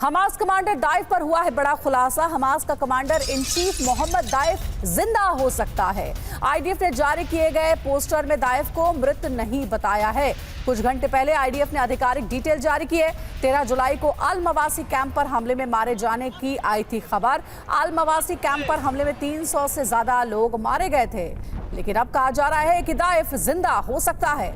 Hamas commander दाइफ पर हुआ है बड़ा खुलासा। हमास का कमांडर इन चीफ मोहम्मद दाइफ जिंदा हो सकता है। आईडीएफ ने जारी किए गए पोस्टर में दाइफ को मृत नहीं बताया है। कुछ घंटे पहले आईडीएफ ने आधिकारिक डिटेल जारी की है। 13 जुलाई को अल मवासी कैंप पर हमले में मारे जाने की आई थी खबर। अल मवासी कैंप पर हमले में 300 से ज्यादा लोग मारे गए थे, लेकिन अब कहा जा रहा है कि दाइफ जिंदा हो सकता है।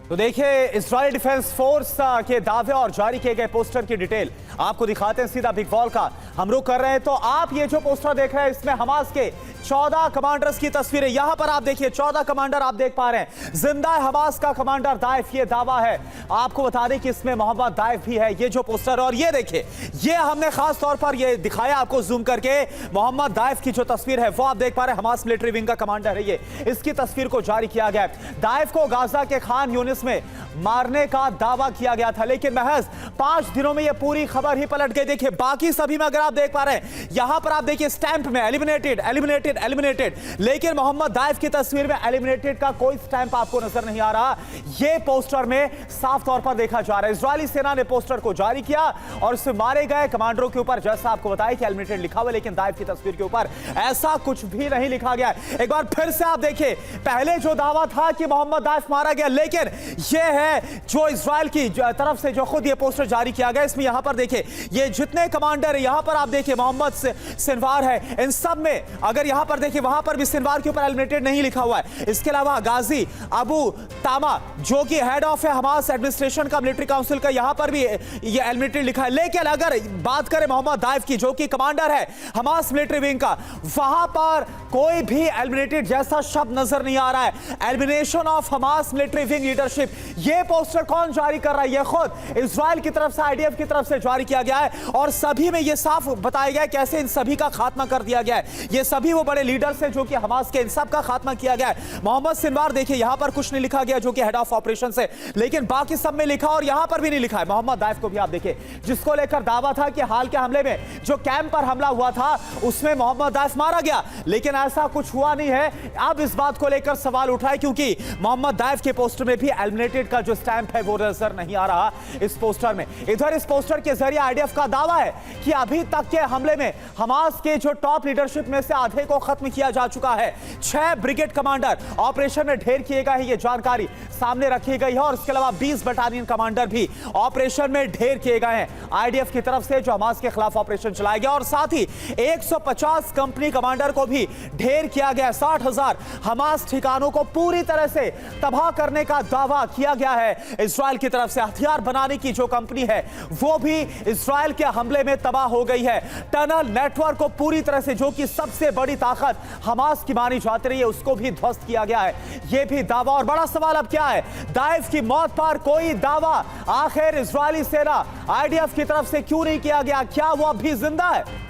तो देखिए इजरायली डिफेंस फोर्स के दावे और जारी किए गए पोस्टर की डिटेल आपको दिखाते हैं। सीधा बिग वॉल का हम रुख कर रहे हैं। तो आप ये जो पोस्टर देख रहे हैं इसमें हमास के 14 कमांडर्स की तस्वीरें यहां पर आप देखिए। 14 कमांडर आप देख पा रहे हैं। जिंदा है हमास का कमांडर दाइफ, ये दावा है। आपको बता दें कि इसमें मोहम्मद दाइफ भी है। ये जो पोस्टर और ये देखिए, ये हमने खास तौर पर ये दिखाया आपको जूम करके। मोहम्मद दाइफ की जो तस्वीर है वो आप देख पा रहे हैं। हमास मिलिट्री विंग का कमांडर है ये। इसकी तस्वीर को जारी किया गया है। दाइफ को गाजा के खान यूनिस में मारने का दावा किया गया था, लेकिन महज 5 दिनों में यह पूरी खबर ही पलट गई। देखिए बाकी सभी में अगर आप देख पा रहे हैं, यहां पर आप देखिए स्टैंप में एलिमिनेटेड एलिमिनेटेड एलिमिनेटेड, लेकिन मोहम्मद दाइफ की तस्वीर में एलिमिनेटेड का कोई स्टैंप आपको नजर नहीं आ रहा। यह पोस्टर में साफ तौर पर देखा जा रहा है। इजरायली सेना ने पोस्टर को जारी किया और उसमें मारे गए कमांडरों के ऊपर जैसा आपको बताया कि एलिमिनेटेड लिखा हुआ, लेकिन दाइफ की तस्वीर के ऊपर ऐसा कुछ भी नहीं लिखा गया। एक बार फिर से आप देखिए, पहले जो दावा था कि मोहम्मद दाइफ मारा गया, लेकिन यह है जो इजराइल की तरफ से जो खुद ये पोस्टर जारी किया गया। इसमें यहां पर देखिए ये जितने कमांडर है, यहां पर आप देखिए मोहम्मद सिनवार है। इन सब में अगर यहां पर देखिए, वहां पर भी सिनवार के ऊपर एलिमिनेटेड नहीं लिखा हुआ है। इसके अलावा गाजी अबू तामा जो कि हेड ऑफ है हमास एडमिनिस्ट्रेशन का, मिलिट्री काउंसिल का, यहां पर भी ये एलिमिनेटेड लिखा है। लेकिन अगर बात करें मोहम्मद दाइफ की जो कि कमांडर है हमास मिलिट्री विंग का, वहां पर कोई भी एलिमिनेटेड जैसा शब्द नजर नहीं आ रहा है। Elimination of Hamas military wing leadership, ये पोस्टर कौन जारी कर रहा है? ये खुद इजराइल की तरफ से, आईडीएफ की तरफ से जारी किया गया है और सभी में ये साफ बताया गया है कैसे इन सभी का खात्मा कर दिया गया है। ये सभी वो बड़े लीडर्स हैं जो कि हमास के, इन सब का खात्मा किया गया है। मोहम्मद सिनवार देखिए यहां पर कुछ नहीं लिखा गया जो कि हेड ऑफ ऑपरेशन है, लेकिन बाकी सब में लिखा और यहां पर भी नहीं लिखा है। मोहम्मद दाइफ को भी आप देखिए, जिसको लेकर दावा था कि हाल के हमले में जो कैंप पर हमला हुआ था उसमें मोहम्मद दाइफ मारा गया, लेकिन ऐसा कुछ हुआ नहीं है। अब इस बात को लेकर सवाल उठा है क्योंकि मोहम्मद दाइफ के पोस्टर में भी एलिमिनेटेड का जो स्टैंप है वो नजर नहीं आ रहा इस पोस्टर में। इधर इस पोस्टर के जरिए आईडीएफ का दावा है कि अभी तक के हमले में हमास के जो टॉप लीडरशिप में से आधे को खत्म किया जा चुका है। 6 ब्रिगेड कमांडर ऑपरेशन में ढेर किए गए हैं, ये जानकारी सामने रखी गई है। और इसके अलावा 20 बटालियन कमांडर भी ऑपरेशन में ढेर किए गए हैं आईडीएफ की तरफ से, जो हमास के खिलाफ ऑपरेशन चलाया गया। और साथ ही 150 कंपनी कमांडर को भी ढेर किया गया। 60,000 हमास ठिकानों को पूरी तरह से तबाह करने का दावा किया गया है इजराइल की तरफ से। हथियार बनाने की जो कंपनी है वो भी इजराइल के हमले में तबाह हो गई है। टनल नेटवर्क को पूरी तरह से, जो कि सबसे बड़ी ताकत हमास की मानी जाती रही है, उसको भी ध्वस्त किया गया है। यह भी दावा। और बड़ा सवाल अब क्या है, दाइफ की मौत पर कोई दावा आखिर इजरायली सेना आईडीएफ की तरफ से क्यों नहीं किया गया? क्या वो अब भी जिंदा है?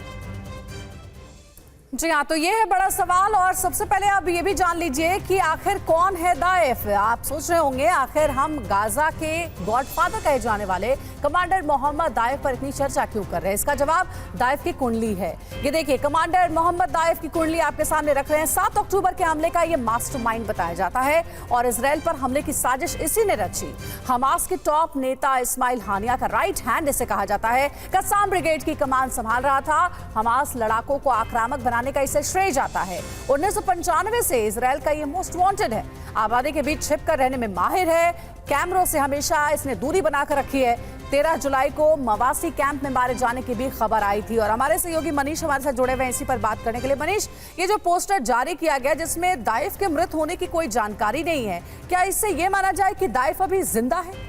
जी हाँ, तो ये है बड़ा सवाल। और सबसे पहले आप ये भी जान लीजिए कि आखिर कौन है दाइफ। आप सोच रहे होंगे आखिर हम गाजा के गॉडफादर कहे जाने वाले कमांडर मोहम्मद दाइफ पर इतनी चर्चा क्यों कर रहे हैं? इसका जवाब दाइफ की कुंडली है। ये देखिए, कमांडर मोहम्मद दाइफ की कुंडली आपके सामने रख रहे हैं। 7 अक्टूबर के हमले का ये मास्टरमाइंड बताया जाता है और इसराइल पर हमले की साजिश इसी ने रची। हमास के टॉप नेता इस्माइल हानिया का राइट हैंड इसे कहा जाता है। कस्साम ब्रिगेड की कमान संभाल रहा था। हमास लड़ाकों को आक्रामक बनाने का इसे श्रेय जाता है। 1995 से इजराइल का ये मोस्ट वांटेड है। आबादी के बीच छिपकर रहने में माहिर है। कैमरों से हमेशा इसने दूरी बनाकर रखी है। 13 जुलाई को मवासी कैंप में मारे जाने की भी खबर आई थी और हमारे सहयोगी मनीष हमारे साथ जुड़े हुए हैं इसी पर बात करने के लिए। मनीष, ये जो पोस्टर जारी किया गया जिसमें दाइफ के मृत होने की कोई जानकारी नहीं है, क्या इससे ये माना जाए कि दाइफ अभी जिंदा है?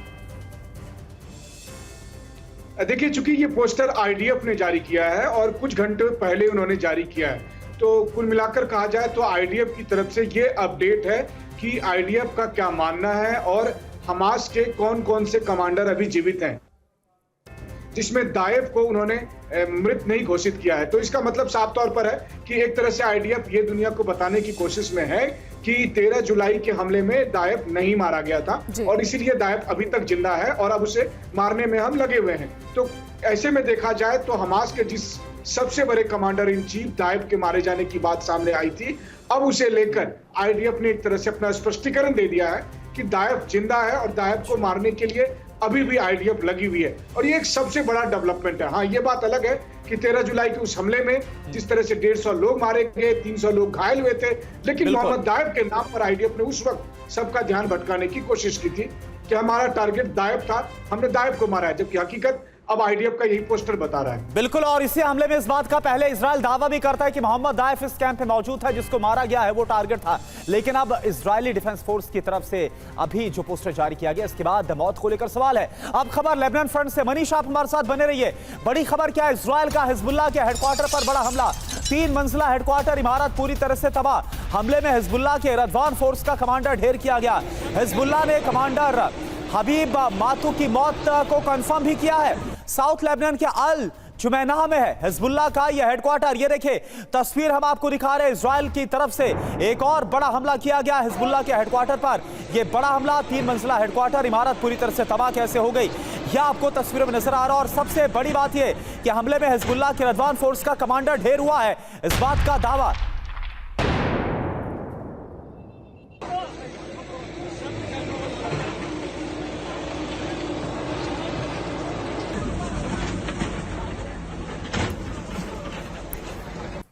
देखिए, चूंकि ये पोस्टर आईडीएफ ने जारी किया है और कुछ घंटे पहले उन्होंने जारी किया है, तो कुल मिलाकर कहा जाए तो आईडीएफ की तरफ से ये अपडेट है कि आईडीएफ का क्या मानना है और हमास के कौन कौन से कमांडर अभी जीवित हैं, जिसमें दाइफ को उन्होंने मृत नहीं घोषित किया है। तो इसका मतलब साफ तौर पर है कि एक तरह से आईडीएफ ये दुनिया को बताने की कोशिश में है कि 13 जुलाई के हमले में दाइफ नहीं मारा गया था और इसीलिए दाइफ अभी तक जिंदा है और अब उसे मारने में हम लगे हुए हैं। तो ऐसे में देखा जाए तो हमास के जिस सबसे बड़े कमांडर इन चीफ दाइफ के मारे जाने की बात सामने आई थी, अब उसे लेकर आईडीएफ ने एक तरह से अपना स्पष्टीकरण दे दिया है कि दाइफ जिंदा है और दाइफ को मारने के लिए अभी भी आईडीएफ लगी हुई है। और ये एक सबसे बड़ा डेवलपमेंट है। हाँ, ये बात अलग है कि 13 जुलाई के उस हमले में जिस तरह से 150 लोग मारे गए, 300 लोग घायल हुए थे, लेकिन मोहम्मद दाइफ के नाम पर आईडीएफ ने उस वक्त सबका ध्यान भटकाने की कोशिश की थी कि हमारा टारगेट दाइफ था, हमने दाइफ को मारा है, जबकि हकीकत अब आईडीएफ का यही पोस्टर बता रहा है। बिल्कुल, और इसी हमले में इस बात का पहले इजराइल दावा भी करता है कि मोहम्मद दाइफ इस कैंप में मौजूद था, जिसको मारा गया है वो टारगेट था। लेकिन अब इजरायली डिफेंस फोर्स की तरफ से अभी जो पोस्टर जारी किया गया, इसके बाद मौत को लेकर सवाल है। अब खबर लेबनान फ्रंट से, मनीष आप हमारे साथ बने रहिए। बड़ी खबर क्या है? इजरायल का हिजबुल्लाह के हेडक्वार्टर पर बड़ा हमला, 3 मंजिला हेडक्वार्टर इमारत पूरी तरह से तबाह। हमले में हिजबुल्लाह के रदवान फोर्स का कमांडर ढेर किया गया। हिजबुल्लाह ने कमांडर हबीब मातू की मौत को कंफर्म भी किया है। साउथ लेबनान के अल जुमैना में है हिजबुल्लाह का यह हेडक्वार्टर। ये देखिए तस्वीर हम आपको दिखा रहे हैं। इजराइल की तरफ से एक और बड़ा हमला किया गया हिजबुल्लाह के हेडक्वार्टर पर। यह बड़ा हमला, 3 मंजिला हेडक्वार्टर इमारत पूरी तरह से तबाह कैसे हो गई, यह आपको तस्वीरों में नजर आ रहा है। और सबसे बड़ी बात यह कि हमले में हिजबुल्लाह के रदवान फोर्स का कमांडर ढेर हुआ है, इस बात का दावा।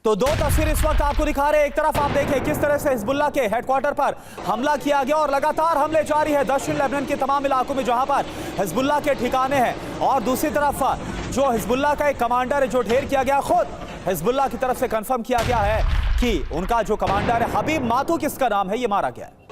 तो 2 तस्वीर इस वक्त आपको दिखा रहे हैं। एक तरफ आप देखिए किस तरह से हिजबुल्लाह के हेडक्वार्टर पर हमला किया गया और लगातार हमले जारी है दक्षिण लेबनान के तमाम इलाकों में जहां पर हिजबुल्लाह के ठिकाने हैं। और दूसरी तरफ जो हिजबुल्लाह का एक कमांडर है जो ढेर किया गया, खुद हिजबुल्लाह की तरफ से कंफर्म किया गया है कि उनका जो कमांडर है हबीब मातू, किसका नाम है, ये मारा गया है।